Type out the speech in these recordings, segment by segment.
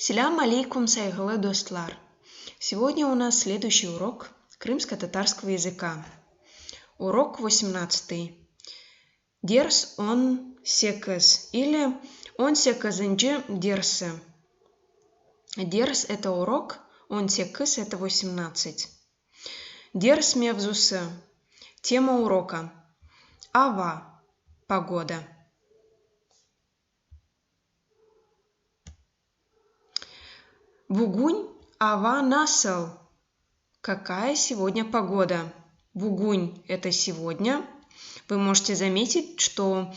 Селям алейкум, сайгалы достлар. Сегодня у нас следующий урок крымско-татарского языка. Урок 18. Дерс он секас или он секазынджи дерсы. Дерс это урок, он секас это 18. Дерс мевзусы. Тема урока. Ава. Погода. Бугунь ава насал. Какая сегодня погода? Бугунь это сегодня. Вы можете заметить, что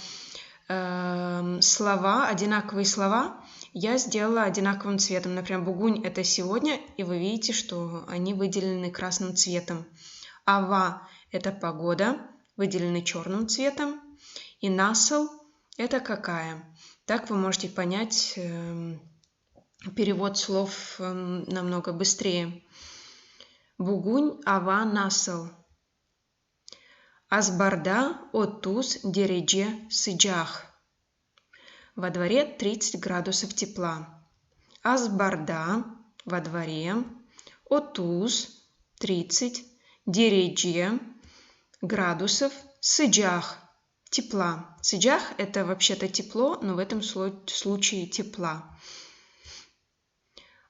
одинаковые слова я сделала одинаковым цветом. Например, бугунь это сегодня, и вы видите, что они выделены красным цветом. Ава это погода, выделены черным цветом. И насал это какая? Так вы можете понять перевод слов намного быстрее. Бугунь ава насал. Азбарда отуз дередже сыджах. Во дворе 30 градусов тепла. Азбарда во дворе. Отуз 30. Дередже градусов. Сыджах тепла. Сыджах это вообще-то тепло, но в этом случае тепла.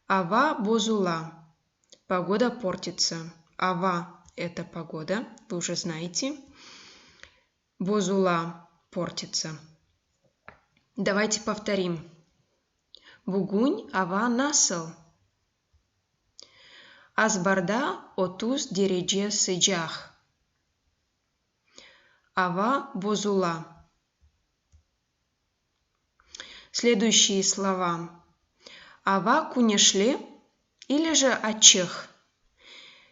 Ава бозула. Погода портится. Ава – это погода, вы уже знаете. Бозула – портится. Давайте повторим. Бугунь ава насал. Азбарда отуз дередже сыджах. Ава бозула. Следующие слова. Ава кунешле или же ачех.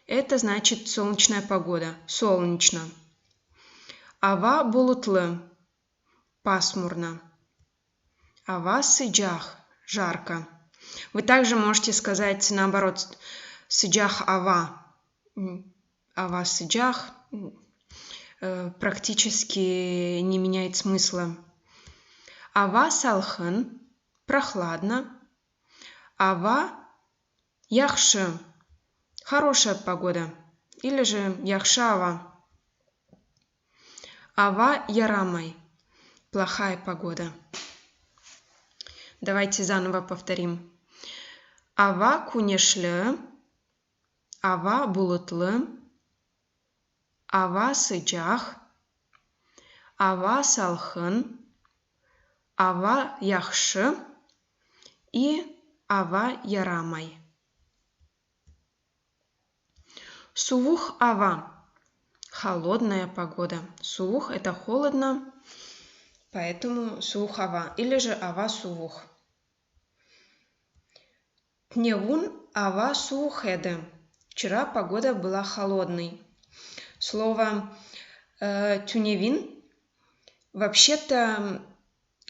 Это значит солнечная погода, солнечно. Ава булутлы, пасмурно. Ава сыджах, жарко. Вы также можете сказать наоборот, сыджах ава. Ава сыджах практически не меняет смысла. Ава салхан, прохладно. Ава яхши, хорошая погода, или же яхшава. Ава ярамай, плохая погода. Давайте заново повторим. Ава кунешле, ава булутлы, ава сыджах, ава салхан, ава яхши и ава ярамай. Сувух ава. Холодная погода. Сувух это холодно, поэтому сувух ава. Или же ава сувух. Тневун ава сувухеде. Вчера погода была холодной. Слово тюневин вообще-то,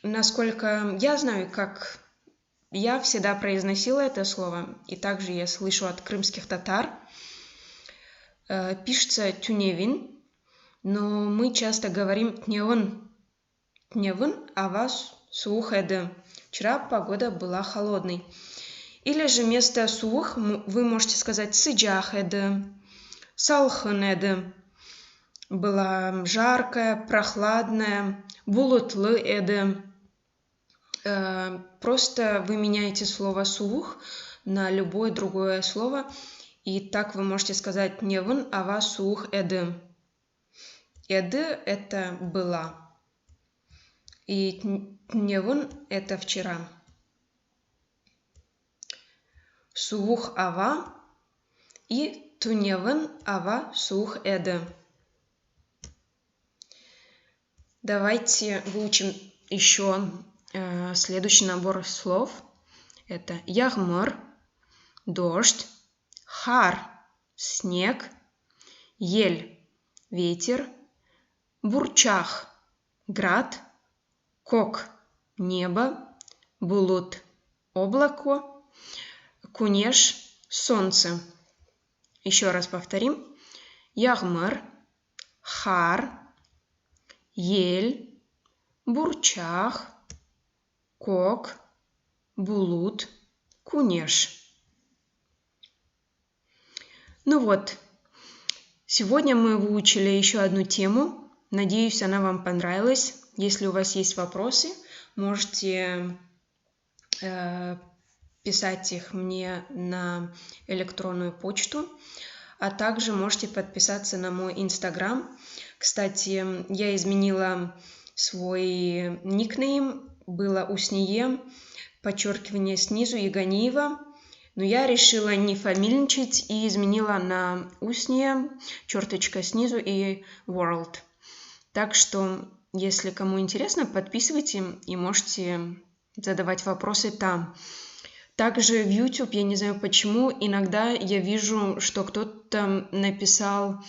насколько я знаю, как я всегда произносила это слово, и также я слышу от крымских татар. Пишется тюневин, но мы часто говорим тневын. Тневын ава суухеды. Вчера погода была холодной. Или же вместо сух вы можете сказать сыджахеды, салхынеды. Была жаркая, прохладная, булутлы эды. Просто вы меняете слово сух на любое другое слово, и так вы можете сказать невын ава сух эды. Эды это была, и невын это вчера. Сух ава и туневын ава сух эды. Давайте выучим еще следующий набор слов. Это ягмыр, дождь, хар, снег, ель, ветер, бурчах, град, кок, небо, булут, облако, кунеш, солнце. Еще раз повторим. Ягмыр, хар, ель, бурчах, кок, булут, кунеш. Ну вот, сегодня мы выучили еще одну тему. Надеюсь, она вам понравилась. Если у вас есть вопросы, можете писать их мне на электронную почту, а также можете подписаться на мой Инстаграм. Кстати, я изменила свой никнейм, было Усние, подчеркивание снизу, Яганиева, но я решила не фамильничать и изменила на Усние, черточка снизу и World. Так что, если кому интересно, подписывайте и можете задавать вопросы там. Также в YouTube, я не знаю почему, иногда я вижу, что кто-то написал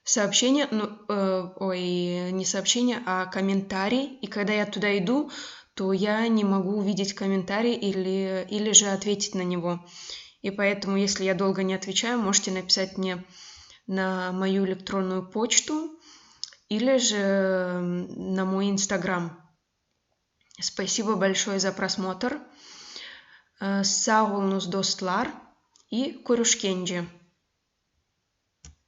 сообщение, не сообщение, а комментарий, и когда я туда иду, то я не могу увидеть комментарий или же ответить на него. И поэтому, если я долго не отвечаю, можете написать мне на мою электронную почту или же на мой Инстаграм. Спасибо большое за просмотр. Sağolunuz dostlar и Көрüşкенже.